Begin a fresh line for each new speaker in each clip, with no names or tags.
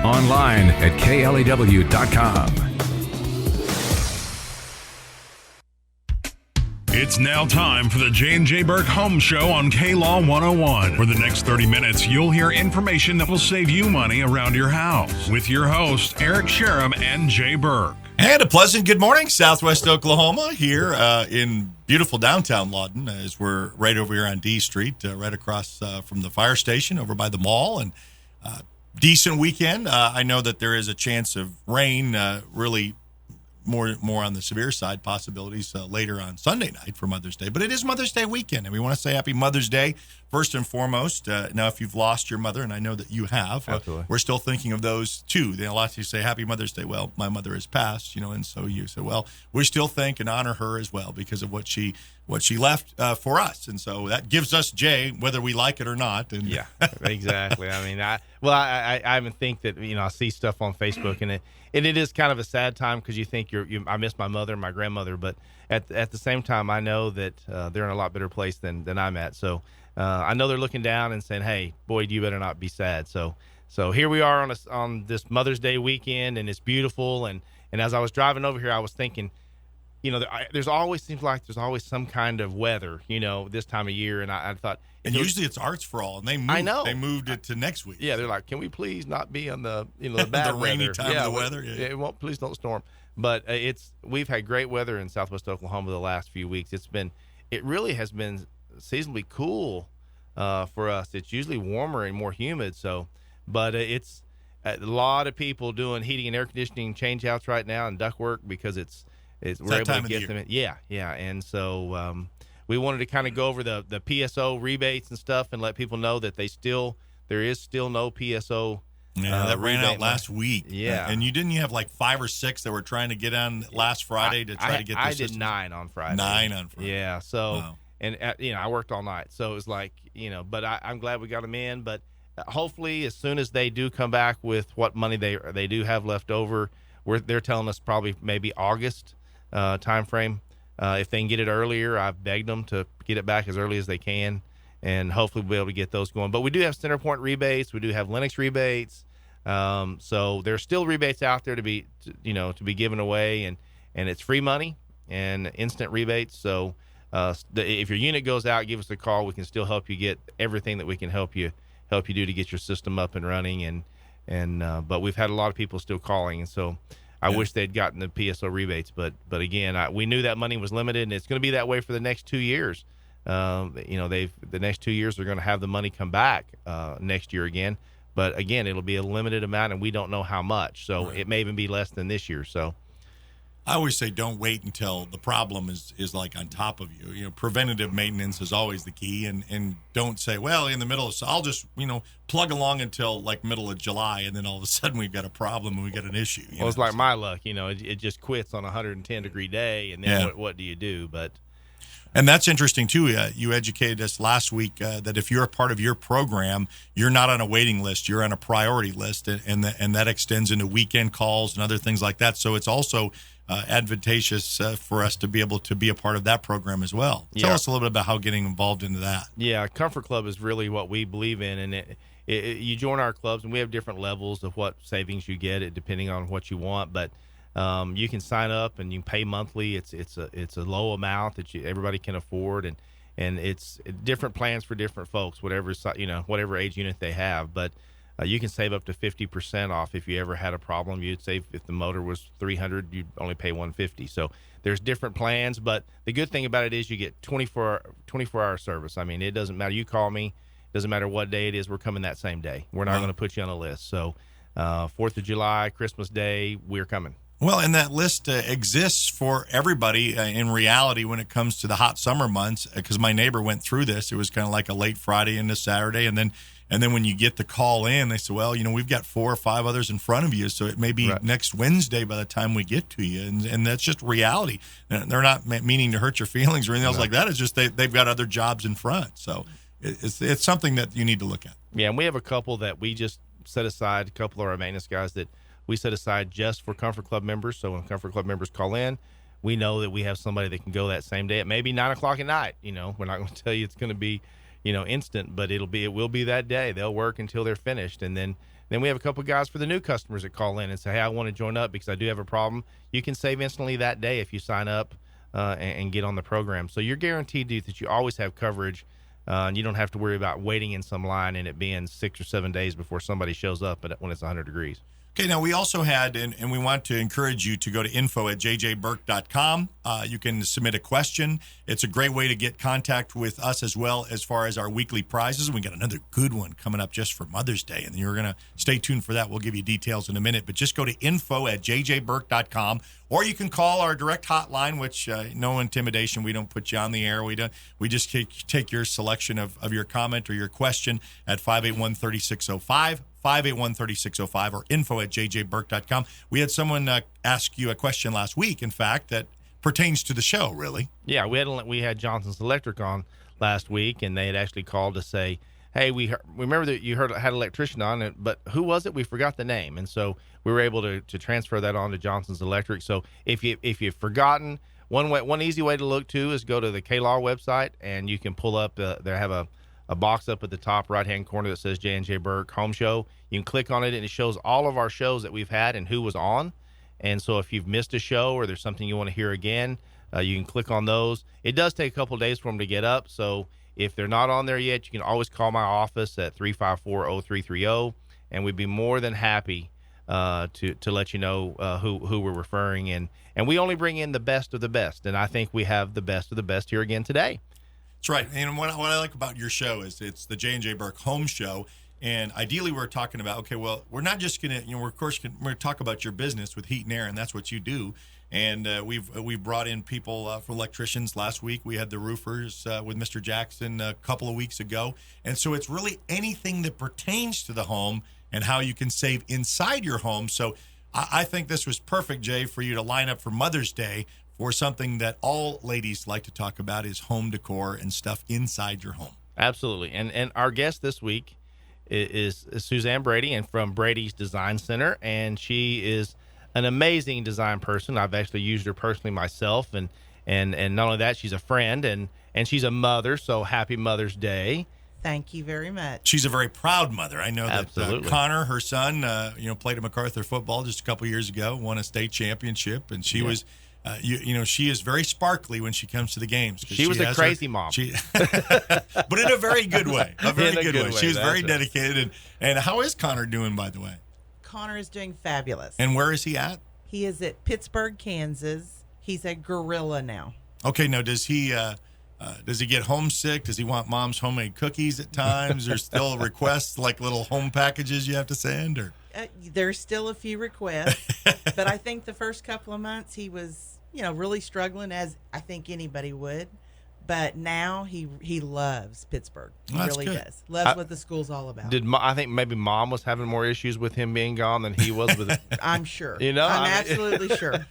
online at KLEW.com.
It's now time for the J&J Burke Home Show on K-Law 101. For the next 30 minutes, you'll hear information that will save you money around your house. With your hosts, Eric Sherem and Jay Burke.
And a pleasant good morning, Southwest Oklahoma, here in beautiful downtown Lawton, as we're right over here on D Street, right across from the fire station over by the mall. And decent weekend. I know that there is a chance of rain, really more on the severe side, possibilities later on Sunday night for Mother's Day. But it is Mother's Day weekend, and we want to say happy Mother's Day first and foremost. Now, if you've lost your mother, and I know that you have, we're still thinking of those too. A lot of you say happy Mother's Day. Well, my mother has passed, and so you say, well, we still think and honor her as well because of what she left for us, and so that gives us Jay, whether we like it or not. And
yeah, exactly. I mean, I even think that I see stuff on Facebook, and it is kind of a sad time because you think I miss my mother and my grandmother, but at the same time, I know that they're in a lot better place than I'm at. So I know they're looking down and saying, "Hey, Boyd, you better not be sad." So here we are on this Mother's Day weekend, and it's beautiful. And as I was driving over here, I was thinking, there's always some kind of weather, this time of year, and I thought.
And usually it's Arts for All, and they moved it to next week.
Yeah, they're like, can we please not be on the the bad
the rainy
weather?
time of the weather? Yeah.
It won't. Please don't storm. But we've had great weather in Southwest Oklahoma the last few weeks. It really has been seasonably cool for us. It's usually warmer and more humid. But it's a lot of people doing heating and air conditioning change outs right now and ductwork because we're able to get them in. Yeah, and so. We wanted to kind of go over the PSO rebates and stuff and let people know that there is still no PSO.
Yeah, that ran out last week.
Yeah.
And you have like 5 or 6 that were trying to get on last Friday to try to get this.
I did 9 on Friday.
9 on Friday.
Yeah. So,
wow.
And, I worked all night. So it was like, but I'm glad we got them in. But hopefully as soon as they do come back with what money they do have left over, they're telling us probably maybe August time frame. If they can get it earlier, I've begged them to get it back as early as they can, and hopefully we'll be able to get those going. But we do have CenterPoint rebates. We do have Lennox rebates. So there's still rebates out there to be given away, and it's free money and instant rebates. So if your unit goes out, give us a call. We can still help you get everything that we can help you do to get your system up and running. But we've had a lot of people still calling, and so. I wish they'd gotten the PSO rebates, but again, we knew that money was limited, and it's going to be that way for the next 2 years. The next 2 years they're going to have the money come back next year again, but again, it'll be a limited amount, and we don't know how much. So It may even be less than this year. So
I always say don't wait until the problem is like on top of you. Preventative maintenance is always the key, and don't say, well, in the middle of, so I'll just, plug along until like middle of July, and then all of a sudden we've got a problem and we got an issue.
Well, it's like my luck, it just quits on a 110-degree day, and then what do you do?
And that's interesting, too. You educated us last week that if you're a part of your program, you're not on a waiting list. You're on a priority list, and that extends into weekend calls and other things like that. So it's also advantageous for us to be able to be a part of that program as well. Tell us a little bit about how getting involved into that.
Yeah, Comfort Club is really what we believe in, and you join our clubs, and we have different levels of what savings you get, depending on what you want, but you can sign up and you can pay monthly. It's a low amount that everybody can afford, and it's different plans for different folks, whatever age unit they have. But you can save up to 50% off if you ever had a problem. You'd save if the motor was $300, you'd only pay $150. So there's different plans, but the good thing about it is you get 24-hour service. I mean, it doesn't matter. You call me, doesn't matter what day it is. We're coming that same day. We're not going to put you on a list. So 4th of July, Christmas Day, we're coming.
Well, and that list exists for everybody in reality when it comes to the hot summer months, because my neighbor went through this. It was kind of like a late Friday into Saturday, and then when you get the call in, they say, well, we've got 4 or 5 others in front of you, so it may be next Wednesday by the time we get to you, and that's just reality. They're not meaning to hurt your feelings or anything else like that. It's just they've got other jobs in front, so it's something that you need to look at.
Yeah, and we have a couple that we just set aside, a couple of our maintenance guys that we set aside just for Comfort Club members. So when Comfort Club members call in, we know that we have somebody that can go that same day at maybe 9 o'clock at night. We're not going to tell you it's going to be, instant, but it will be that day. They'll work until they're finished. And then we have a couple of guys for the new customers that call in and say, hey, I want to join up because I do have a problem. You can save instantly that day if you sign up and get on the program. So you're guaranteed that you always have coverage, and you don't have to worry about waiting in some line and it being 6 or 7 days before somebody shows up when it's 100 degrees.
Okay, now we also had, and we want to encourage you to go to info@jjburk.com. You can submit a question. It's a great way to get contact with us as well as far as our weekly prizes. We got another good one coming up just for Mother's Day, and you're going to stay tuned for that. We'll give you details in a minute, but just go to info@jjburk.com, or you can call our direct hotline, which no intimidation. We don't put you on the air. We just take your selection of your comment or your question at 581-3605. 581-3605 or info@jjburk.com. We had someone ask you a question last week, in fact, that pertains to the show, really.
Yeah, we had Johnson's Electric on last week, and they had actually called to say, hey, we remember that you had an electrician on it, but who was it? We forgot the name. And so we were able to transfer that on to Johnson's Electric. So if you've forgotten, one easy way to look to is go to the KLAW website, and you can pull up, they have a box up at the top right-hand corner that says J&J Burke Home Show. You can click on it, and it shows all of our shows that we've had and who was on. And so if you've missed a show or there's something you want to hear again, you can click on those. It does take a couple of days for them to get up, so if they're not on there yet, you can always call my office at 354-0330, and we'd be more than happy to let you know who we're referring. And we only bring in the best of the best, and I think we have the best of the best here again today.
That's right. And what I like about your show is it's the J&J Burke Home Show. And ideally, we're talking about, okay, well, we're not just going to, we're going to talk about your business with heat and air, and that's what you do. And we've brought in people for electricians last week. We had the roofers with Mr. Jackson a couple of weeks ago. And so it's really anything that pertains to the home and how you can save inside your home. So I think this was perfect, Jay, for you to line up for Mother's Day for something that all ladies like to talk about is home decor and stuff inside your home.
Absolutely. And our guest this week is Suzanne Brady, and from Brady's Design Center, and she is an amazing design person. I've actually used her personally myself, and not only that, she's a friend and she's a mother, so happy Mother's Day.
Thank you very much.
She's a very proud mother. I know that
Absolutely.
Connor, her son, played at MacArthur football just a couple years ago, won a state championship, and she was she is very sparkly when she comes to the games.
She was a crazy mom.
But in a very good way. A very good way. She was very
right.
dedicated. And how is Connor doing, by the way?
Connor is doing fabulous.
And where is he at?
He is at Pittsburgh, Kansas. He's a gorilla now.
Okay, now does he get homesick? Does he want mom's homemade cookies at times? Or still requests like little home packages you have to send? Or
there's still a few requests, but I think the first couple of months he was, really struggling, as I think anybody would. But now he loves Pittsburgh. He really does. Loves what the school's all about.
I think maybe mom was having more issues with him being gone than he was with
I'm sure.
I'm
absolutely sure.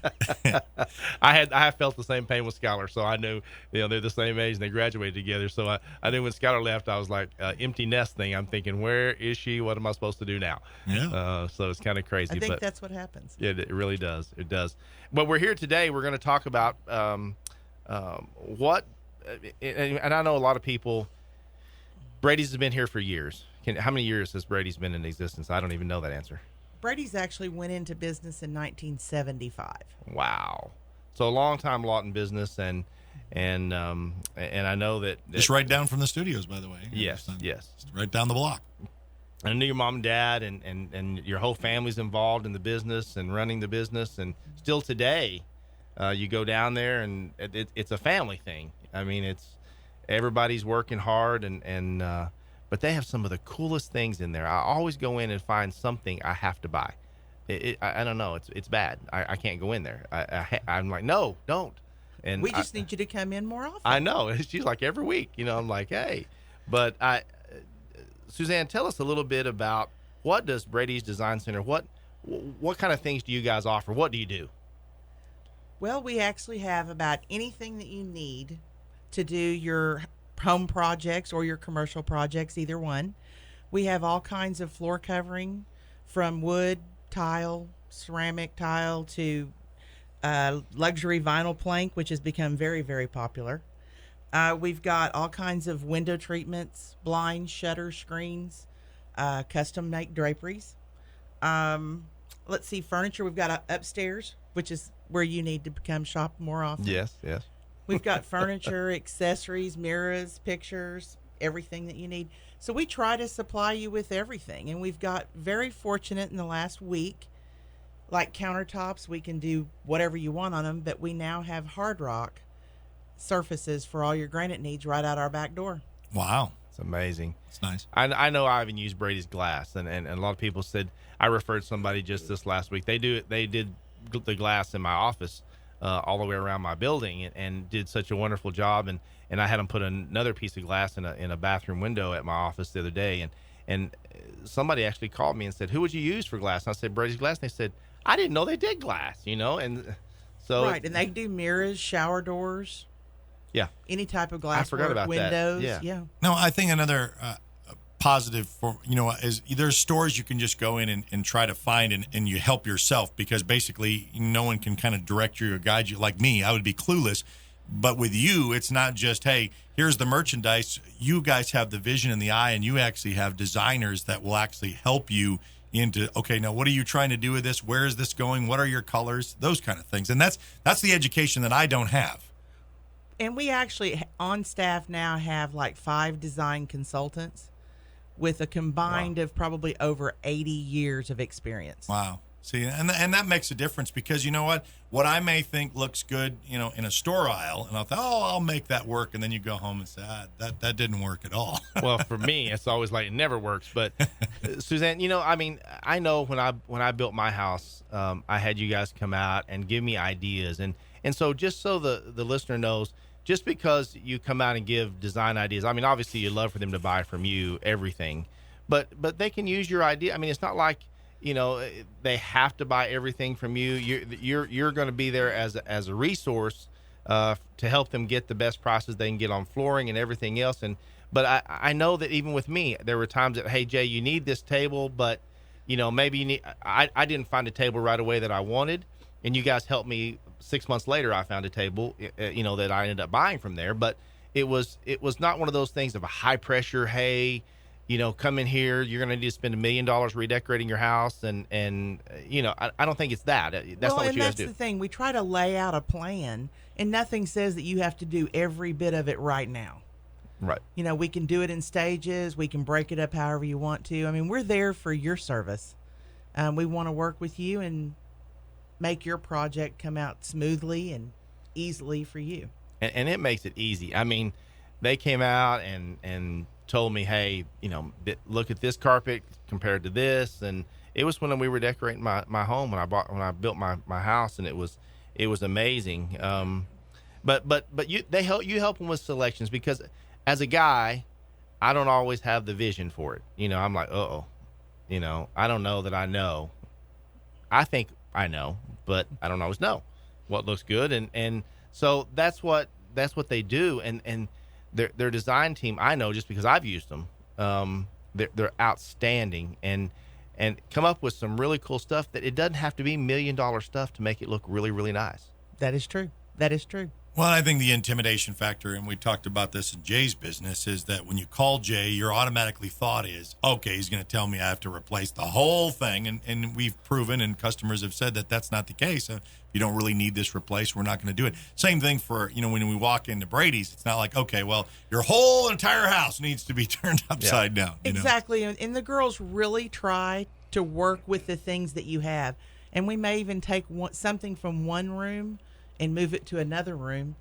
I have felt the same pain with Skylar, so I knew they're the same age and they graduated together. So I knew when Skylar left, I was like empty nest thing. I'm thinking, where is she? What am I supposed to do now?
Yeah.
So it's kind of crazy.
I think that's what happens.
Yeah, it really does. It does. But we're here today. We're going to talk about what. And I know a lot of people. Brady's has been here for years. How many years has Brady's been in existence? I don't even know that answer.
Brady's actually went into business in 1975.
Wow, so a long time Lawton business, and I know that
just right down from the studios, by the way.
Yes.
Just right down the block.
I knew your mom and dad, and your whole family's involved in the business and running the business, and still today, you go down there and it's a family thing. I mean, it's everybody's working hard, but they have some of the coolest things in there. I always go in and find something I have to buy. I don't know. It's bad. I can't go in there. I'm like, no, don't. And
we just need you to come in more often.
I know. She's like every week. I'm like, hey. But Suzanne, tell us a little bit about what does Brady's Design Center, what kind of things do you guys offer? What do you do?
Well, we actually have about anything that you need to do your home projects or your commercial projects, either one. We have all kinds of floor covering, from wood, tile, ceramic tile, to luxury vinyl plank, which has become very, very popular. We've got all kinds of window treatments, blinds, shutters, screens, custom make draperies. Let's see, furniture. We've got upstairs, which is where you need to come shop more often.
Yes.
We've got furniture, accessories, mirrors, pictures, everything that you need. So we try to supply you with everything. And we've got very fortunate in the last week, like countertops, we can do whatever you want on them, but we now have hard rock surfaces for all your granite needs right out our back door.
Wow.
It's amazing.
It's nice.
I know I even used Brady's glass, and a lot of people said, I referred somebody just this last week. They did the glass in my office all the way around my building, and did such a wonderful job. And I had them put another piece of glass in a bathroom window at my office the other day. And somebody actually called me and said, who would you use for glass? And I said, Brady's glass. And they said, I didn't know they did glass, and so.
Right, and they do mirrors, shower doors.
Yeah.
Any type of glass.
I forgot about
windows.
that.
Yeah.
No, I think another positive for, is there's stores you can just go in and try to find and you help yourself, because basically no one can kind of direct you or guide you. Like me, I would be clueless. But with you, it's not just, hey, here's the merchandise. You guys have the vision and the eye, and you actually have designers that will actually help you into, okay, now what are you trying to do with this? Where is this going? What are your colors? Those kind of things. And that's the education that I don't have.
And we actually, on staff now, have like 5 design consultants with a combined of probably over 80 years of experience.
Wow. See, and that makes a difference, because you know what I may think looks good, in a store aisle, and I'll think, I'll make that work. And then you go home and say, that didn't work at all.
Well, for me, it's always like it never works. But Suzanne, I know when I built my house, I had you guys come out and give me ideas. And so just so the listener knows, just because you come out and give design ideas, obviously you'd love for them to buy from you everything, but they can use your idea. It's not like, they have to buy everything from you. You're going to be there as a resource to help them get the best prices they can get on flooring and everything else. But I know that even with me, there were times that, hey, Jay, you need this table, but maybe you need. I didn't find a table right away that I wanted, and you guys helped me. 6 months later, I found a table, that I ended up buying from there. But it was not one of those things of a high pressure. Hey, come in here. You're going to need to spend $1 million redecorating your house, and I don't think it's that. That's not what you guys do.
That's the thing. We try to lay out a plan, and nothing says that you have to do every bit of it right now.
Right.
We can do it in stages. We can break it up however you want to. We're there for your service. We want to work with you and make your project come out smoothly and easily for you.
And it makes it easy. They came out and told me, hey, look at this carpet compared to this. And it was when we were decorating my home when I built my house, and it was amazing. But you help them with selections, because as a guy, I don't always have the vision for it. I'm like, I don't know that I know. I think I know, but I don't always know what looks good. And so that's what they do. And their design team, I know just because I've used them. They're outstanding and come up with some really cool stuff that it doesn't have to be $1 million stuff to make it look really, really nice.
That is true. That is true.
Well, I think the intimidation factor, and we talked about this in Jay's business, is that when you call Jay, your automatically thought is, okay, he's going to tell me I have to replace the whole thing. And we've proven, and customers have said that that's not the case. If you don't really need this replaced, we're not going to do it. Same thing for, when we walk into Brady's, it's not like, okay, well, your whole entire house needs to be turned upside down.
Exactly. And the girls really try to work with the things that you have. And we may even take something from one room and move it to another room,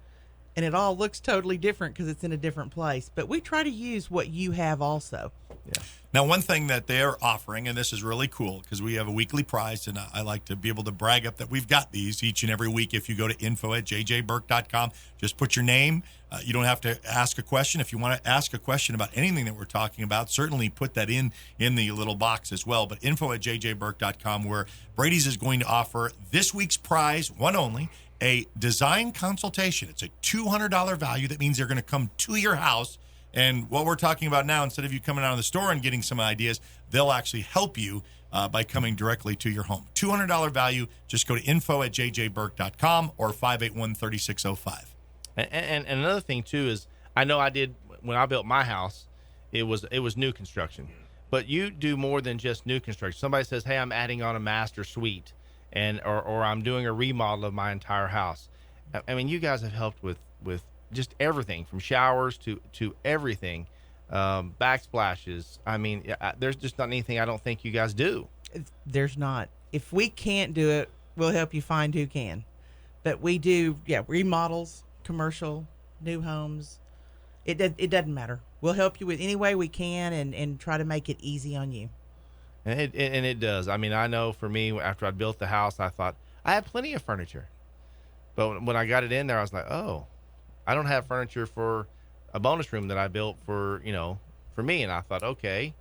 and it all looks totally different because it's in a different place. But we try to use what you have also.
Yeah. Now, one thing that they're offering, and this is really cool because we have a weekly prize, and I like to be able to brag up that we've got these each and every week. If you go to info@jjburk.com, just put your name. You don't have to ask a question. If you want to ask a question about anything that we're talking about, certainly put that in the little box as well. But info@jjburk.com, where Brady's is going to offer this week's prize, one only, a design consultation. It's a $200 value. That means they're going to come to your house. And what we're talking about now, instead of you coming out of the store and getting some ideas, they'll actually help you by coming directly to your home. $200 value. Just go to info@jjburk.com or 581-3605.
And another thing, too, is I know I did when I built my house. It was new construction, but you do more than just new construction. Somebody says, "Hey, I'm adding on a master suite," or I'm doing a remodel of my entire house. I mean, you guys have helped with just everything from showers to everything, backsplashes. I mean, there's just not anything I don't think you guys do.
There's not. If we can't do it, we'll help you find who can. But we do, remodels, commercial, new homes. It doesn't matter. We'll help you with any way we can and try to make it easy on you.
And it does. I mean, I know for me, after I built the house, I thought I had plenty of furniture. But when I got it in there, I was like, oh, I don't have furniture for a bonus room that I built for me. And I thought, okay,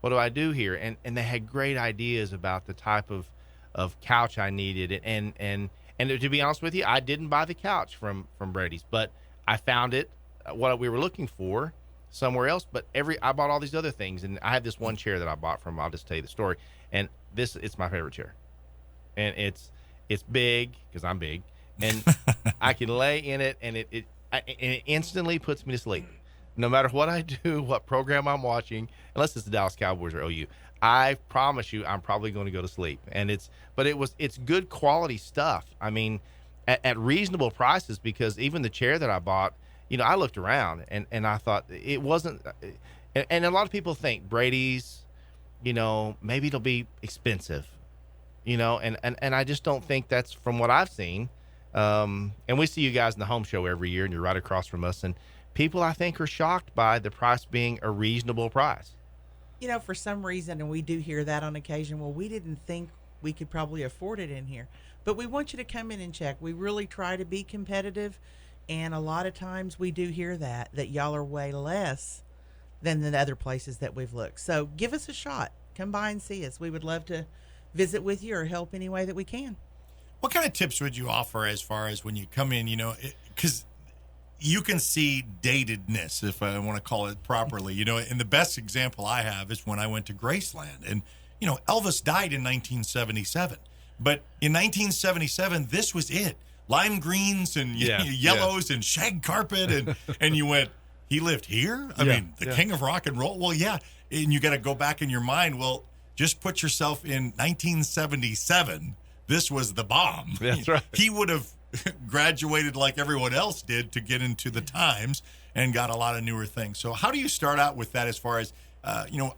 what do I do here? And they had great ideas about the type of couch I needed. And to be honest with you, I didn't buy the couch from Brady's, but I found it, what we were looking for, somewhere else. But I bought all these other things, and I have this one chair that I bought from. I'll just tell you the story. And it's my favorite chair, and it's big because I'm big, and I can lay in it, and it instantly puts me to sleep. No matter what I do, what program I'm watching, unless it's the Dallas Cowboys or OU, I promise you, I'm probably going to go to sleep. And it's good quality stuff. I mean, at reasonable prices, because even the chair that I bought, I looked around and I thought it wasn't, and a lot of people think Brady's, maybe it'll be expensive, and I just don't think that's from what I've seen. And we see you guys in the home show every year, and you're right across from us, and people, I think, are shocked by the price being a reasonable price.
For some reason, and we do hear that on occasion, well, we didn't think we could probably afford it in here. But we want you to come in and check. We really try to be competitive, and a lot of times we do hear that y'all are way less than the other places that we've looked. So give us a shot. Come by and see us. We would love to visit with you or help any way that we can.
What kind of tips would you offer as far as when you come in, because you can see datedness, if I want to call it properly, and the best example I have is when I went to Graceland, and, Elvis died in 1977, but in 1977, this was it. Lime greens and yellows and shag carpet. And you went, he lived here? I mean, the king of rock and roll. Well, yeah. And you got to go back in your mind. Well, just put yourself in 1977. This was the bomb.
That's right.
He would have graduated like everyone else did to get into the times and got a lot of newer things. So how do you start out with that as far as,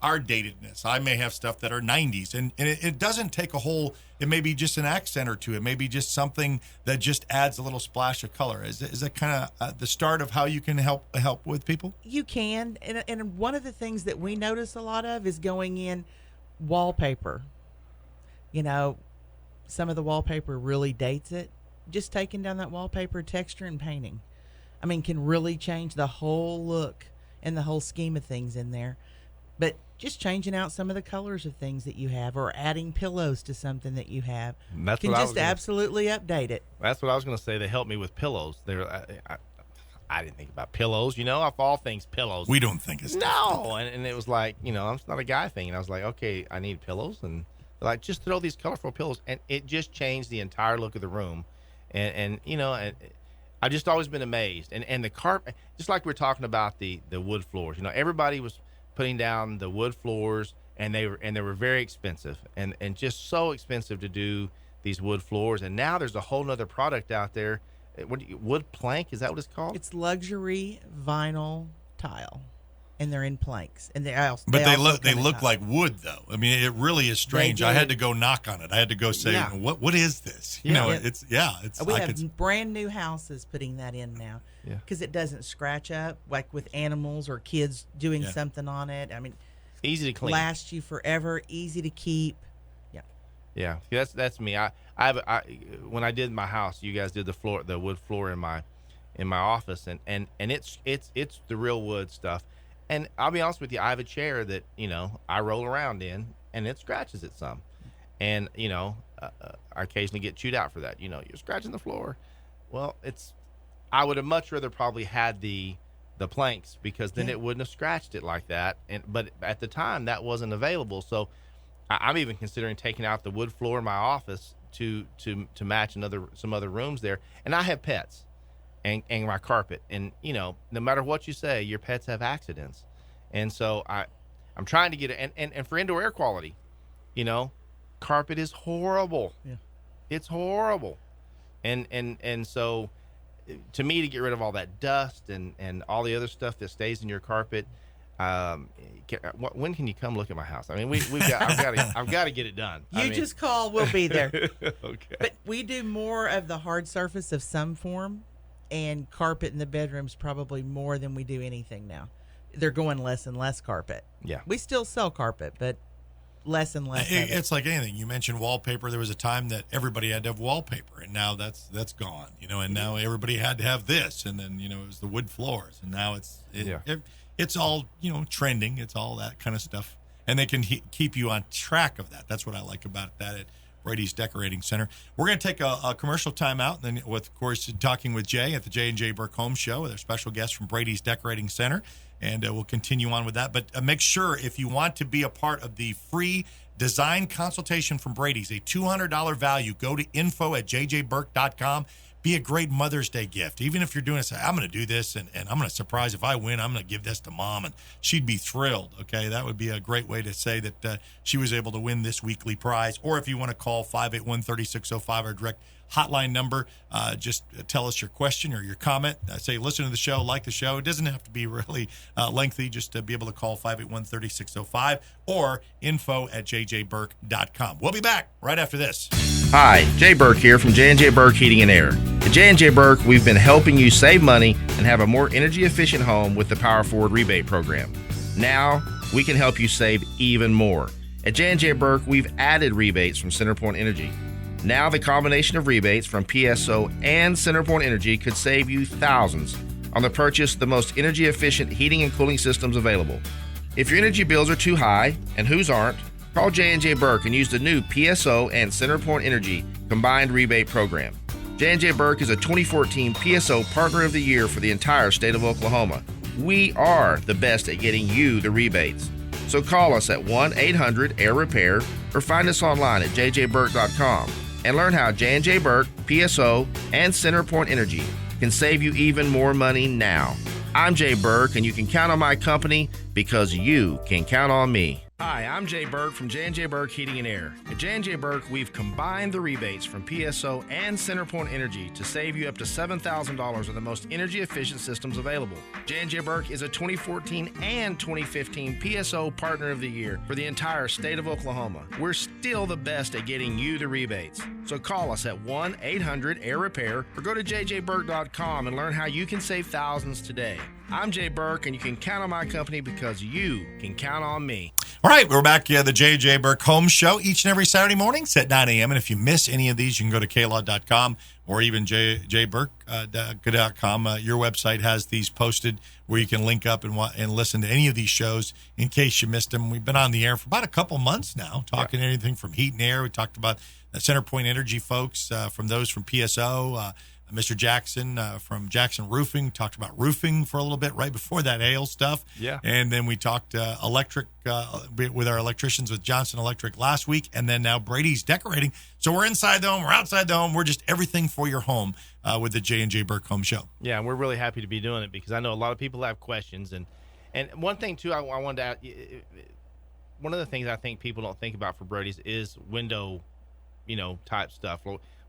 our datedness? I may have stuff that are 90s, and it doesn't take a whole, it may be just an accent or two. It may be just something that just adds a little splash of color. Is that kind of the start of how you can help with people?
You can. And one of the things that we notice a lot of is going in wallpaper. Some of the wallpaper really dates it. Just taking down that wallpaper texture and painting, can really change the whole look and the whole scheme of things in there. But just changing out some of the colors of things that you have, or adding pillows to something that you have, can just absolutely update it. That's
what I was going to say. They helped me with pillows. I didn't think about pillows, of all things, pillows.
We don't think it's
and it was like, it's not a guy thing. And I was like, okay, I need pillows, and they're like, just throw these colorful pillows, and it just changed the entire look of the room. And I've just always been amazed. And the carpet, just like we're talking about the wood floors, everybody was putting down the wood floors, and they were very expensive and just so expensive to do these wood floors. And now there's a whole nother product out there. Wood plank, is that what it's called?
It's luxury vinyl tile, and they're in planks, and they
look like wood, though. It really is strange. I had to go knock on it. I had to go say, what is this? We have brand new houses putting that in now, because it doesn't scratch up like with animals or kids doing something on it.
Easy to clean,
lasts you forever, easy to keep.
Yeah, that's me. I when I did my house, you guys did the wood floor in my office, and it's the real wood stuff. And I'll be honest with you, I have a chair that, I roll around in, and it scratches it some. And, I occasionally get chewed out for that. You're scratching the floor. Well, I would have much rather probably had the planks, because then it wouldn't have scratched it like that. But at the time, that wasn't available. So I'm even considering taking out the wood floor in my office to match some other rooms there. And I have pets. and my carpet. And, no matter what you say, your pets have accidents. And so I'm trying to get it. And for indoor air quality, carpet is horrible.
Yeah.
It's horrible. And so to me, to get rid of all that dust and all the other stuff that stays in your carpet, when can you come look at my house? I mean, I've got to get it done.
Just call, we'll be there.
Okay.
But we do more of the hard surface of some form, and carpet in the bedrooms probably more than we do anything now. They're going less and less carpet.
Yeah.
We still sell carpet, but less and less.
It's like anything. You mentioned wallpaper. There was a time that everybody had to have wallpaper, and now that's gone. And now everybody had to have this, and then it was the wood floors, and now it's all trending. It's all that kind of stuff, and they can keep you on track of that. That's what I like about that at Brady's Decorating Center. We're going to take a commercial timeout, and then with, of course, talking with Jay at the J&J Burke Home Show with our special guest from Brady's Decorating Center, and we'll continue on with that. But make sure, if you want to be a part of the free design consultation from Brady's, a $200 value, go to info@jjburk.com. Be a great Mother's Day gift. Even if you're doing it, say, I'm going to do this, and I'm going to surprise. If I win, I'm going to give this to Mom, and she'd be thrilled. Okay, that would be a great way to say that she was able to win this weekly prize. Or if you want to call 581-3605, our direct hotline number, just tell us your question or your comment. Say, listen to the show, like the show. It doesn't have to be really lengthy, just to be able to call 581-3605 or info@jjburk.com. We'll be back right after this.
Hi, Jay Burke here from J&J Burke Heating and Air. At J&J Burke, we've been helping you save money and have a more energy-efficient home with the Power Forward rebate program. Now, we can help you save even more. At J&J Burke, we've added rebates from CenterPoint Energy. Now, the combination of rebates from PSO and CenterPoint Energy could save you thousands on the purchase of the most energy-efficient heating and cooling systems available. If your energy bills are too high, and whose aren't, call J&J Burke and use the new PSO and CenterPoint Energy combined rebate program. J&J Burke is a 2014 PSO Partner of the Year for the entire state of Oklahoma. We are the best at getting you the rebates. So call us at 1-800-AIR-REPAIR or find us online at jjburk.com and learn how J&J Burke, PSO, and CenterPoint Energy can save you even more money now. I'm Jay Burke, and you can count on my company because you can count on me. Hi, I'm Jay Burke from J&J Burke Heating and Air. At J&J Burke, we've combined the rebates from PSO and CenterPoint Energy to save you up to $7,000 of the most energy-efficient systems available. J&J Burke is a 2014 and 2015 PSO Partner of the Year for the entire state of Oklahoma. We're still the best at getting you the rebates. So call us at 1-800-AIR-REPAIR or go to jjburk.com and learn how you can save thousands today. I'm Jay Burke, and you can count on my company because you can count on me.
All right, we're back at the J.J. Burke Home Show each and every Saturday mornings at 9 a.m. And if you miss any of these, you can go to klaw.com or even jjburk.com. Your website has these posted where you can link up and listen to any of these shows in case you missed them. We've been on the air for about a couple months now, talking anything from heat and air. We talked about the CenterPoint Energy folks, from those from PSO, Mr. Jackson from Jackson Roofing talked about roofing for a little bit right before that hail stuff.
Yeah.
And then we talked electric with our electricians with Johnson Electric last week. And then now Brady's Decorating. So we're inside the home. We're outside the home. We're just everything for your home with the J&J Burke Home Show.
Yeah, and we're really happy to be doing it because I know a lot of people have questions. And one thing, too, I wanted to add, one of the things I think people don't think about for Brady's is window, type stuff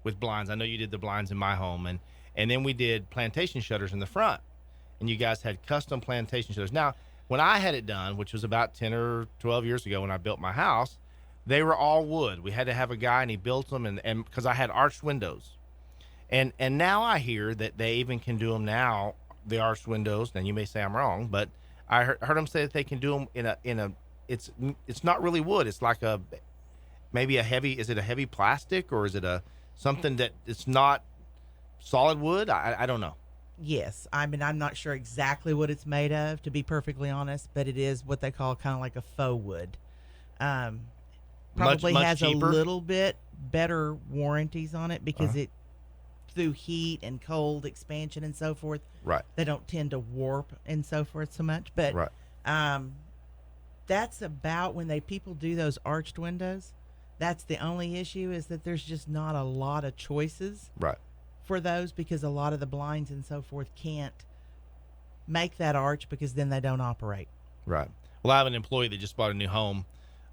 with blinds. I know you did the blinds in my home, and then we did plantation shutters in the front, and you guys had custom plantation shutters. Now, when I had it done, which was about 10 or 12 years ago when I built my house, they were all wood. We had to have a guy, and he built them, and because I had arched windows. And now I hear that they even can do them now, the arched windows. Now, you may say I'm wrong, but I heard them say that they can do them in a it's not really wood. It's like maybe is it a heavy plastic, or is it something that it's not solid wood? I don't know.
Yes. I mean, I'm not sure exactly what it's made of, to be perfectly honest, but it is what they call kind of like a faux wood. Probably
much
has
cheaper?
a little bit better warranties on it because it, through heat and cold expansion and so forth,
Right.
they don't tend to warp and so forth so much. But
Right.
That's about when people do those arched windows. That's the only issue, is that there's just not a lot of choices
Right.
for those because a lot of the blinds and so forth can't make that arch because then they don't operate.
Right. Well, I have an employee that just bought a new home.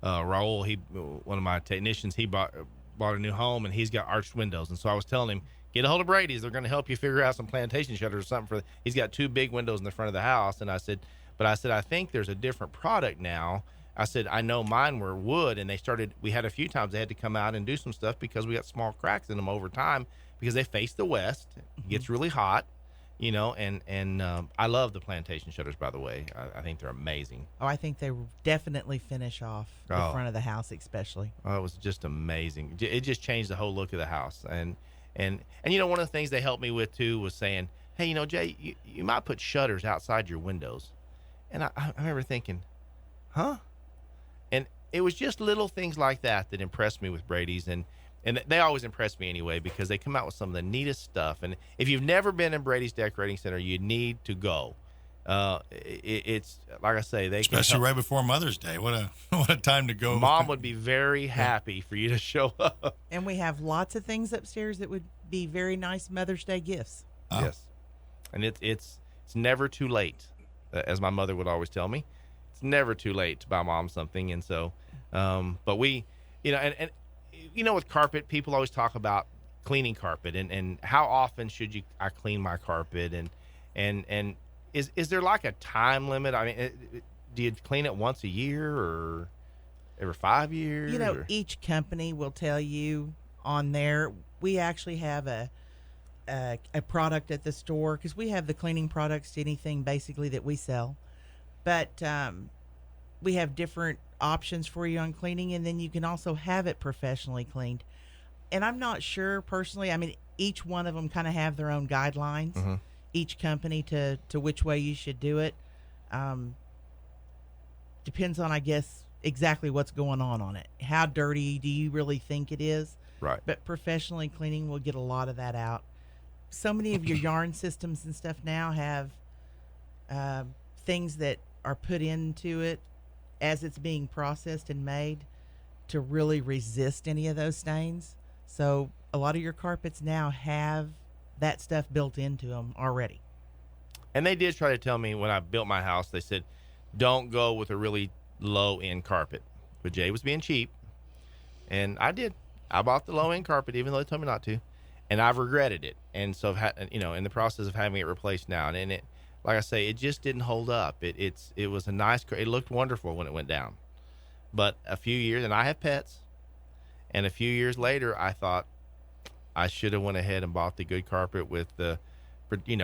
Raul, one of my technicians, he bought a new home, and he's got arched windows. And so I was telling him, get a hold of Brady's. They're going to help you figure out some plantation shutters or something. He's got 2 big windows in the front of the house. And I said, I think there's a different product now. I said, I know mine were wood, and we had a few times they had to come out and do some stuff because we got small cracks in them over time because they face the west. It gets really hot. And I love the plantation shutters, by the way. I think they're amazing.
Oh, I think they definitely finish off the front of the house, especially.
Oh, it was just amazing. It just changed the whole look of the house. And one of the things they helped me with, too, was saying, hey, Jay, you might put shutters outside your windows. And I remember thinking, huh? And it was just little things like that impressed me with Brady's. And they always impress me anyway because they come out with some of the neatest stuff. And if you've never been in Brady's Decorating Center, you need to go. It's like I say,
especially right before Mother's Day. What a time to go!
Mom would be very happy for you to show up.
And we have lots of things upstairs that would be very nice Mother's Day gifts.
Oh.
Yes, and it's never too late, as my mother would always tell me. It's never too late to buy Mom something. And so, but we, and. With carpet, people always talk about cleaning carpet and how often should I clean my carpet and is there like a time limit? I mean, do you clean it once a year or every 5 years?
Each company will tell you on there. We actually have a product at the store because we have the cleaning products to anything basically that we sell, but we have different options for you on cleaning, and then you can also have it professionally cleaned. And I'm not sure personally, I mean, each one of them kind of have their own guidelines, each company to which way you should do it. Depends on, I guess, exactly what's going on it. How dirty do you really think it is?
Right.
But professionally cleaning will get a lot of that out. So many of your yarn systems and stuff now have things that are put into it as it's being processed and made to really resist any of those stains. So a lot of your carpets now have that stuff built into them already.
And they did try to tell me when I built my house, they said, don't go with a really low end carpet. But Jay was being cheap. And I did. I bought the low end carpet, even though they told me not to. And I've regretted it. And so, in the process of having it replaced now, and it, like I say, it just didn't hold up. It was a nice, it looked wonderful when it went down. But a few years, and I have pets, and a few years later, I thought I should have went ahead and bought the good carpet with the,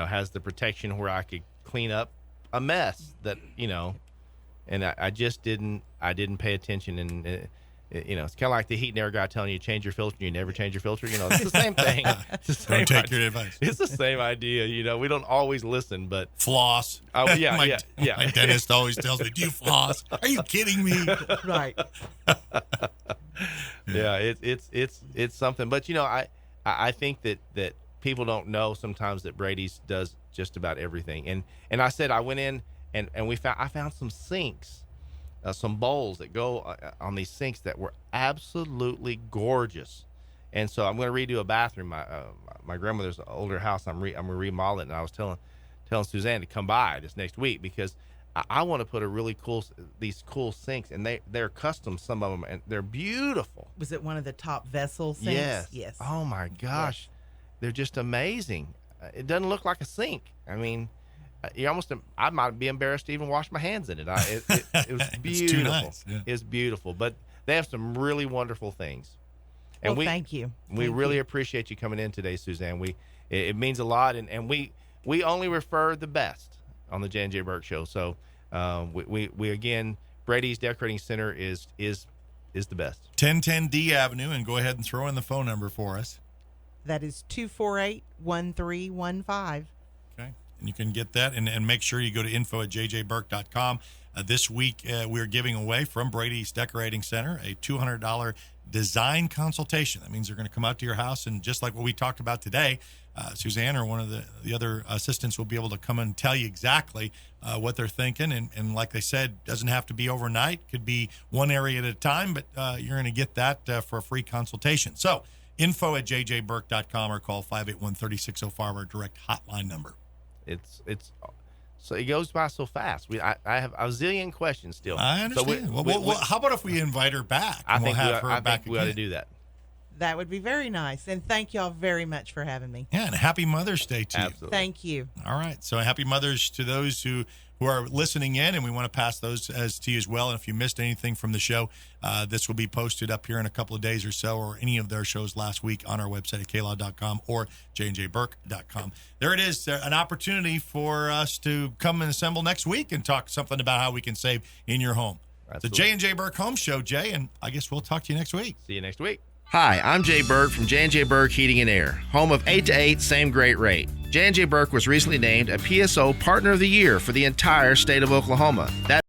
has the protection where I could clean up a mess that, and I just didn't pay attention. And, it's kind of like the heat and air guy telling you to change your filter. You never change your filter. It's the same thing. It's the same
Don't take your advice.
It's the same idea. We don't always listen, but
floss.
Oh yeah,
my dentist always tells me, "Do you floss? Are you kidding me?"
Right.
Yeah, it's something. But I think that people don't know sometimes that Brady's does just about everything. And I said I went in and I found some sinks. Some bowls that go on these sinks that were absolutely gorgeous, and so I'm going to redo a bathroom. My grandmother's older house. I'm going to remodel it, and I was telling Suzanne to come by this next week because I want to put these cool sinks, and they're custom, some of them, and they're beautiful.
Was it one of the top vessel sinks?
Yes. Oh my gosh, They're just amazing. It doesn't look like a sink. I mean. I might be embarrassed to even wash my hands in it. It was beautiful.
It's too nice. Yeah.
It's beautiful, but they have some really wonderful things. And
thank you.
We really appreciate you coming in today, Suzanne. It means a lot, and we only refer the best on the J&J Burke Show. So we again, Brady's Decorating Center is the best.
1010 D Avenue, and go ahead and throw in the phone number for us.
That is 248-1315.
Okay. And you can get that and make sure you go to info@jjburk.com. This week, we're giving away from Brady's Decorating Center a $200 design consultation. That means they're going to come out to your house, and just like what we talked about today, Suzanne or one of the other assistants will be able to come and tell you exactly what they're thinking. And like they said, doesn't have to be overnight. Could be one area at a time, but you're going to get that for a free consultation. So info@jjburk.com or call 581-3605, our direct hotline number.
It's so it goes by so fast. I have a zillion questions still.
I understand. So how about if we invite her back?
I think
we
ought to do that.
That would be very nice. And thank y'all very much for having me.
Yeah, and happy Mother's Day to you.
Absolutely.
Thank you.
All right. So happy Mother's to those who are listening in, and we want to pass those as to you as well. And if you missed anything from the show, this will be posted up here in a couple of days or so, or any of their shows last week on our website at klaw.com or jjburk.com. There it is, an opportunity for us to come and assemble next week and talk something about how we can save in your home.
Absolutely.
The J&J Burk Home Show, Jay, and I guess we'll talk to you next week.
See you next week.
Hi, I'm Jay Burke from J&J Burke Heating and Air, home of 8 to 8, same great rate. J&J Burke was recently named a PSO Partner of the Year for the entire state of Oklahoma.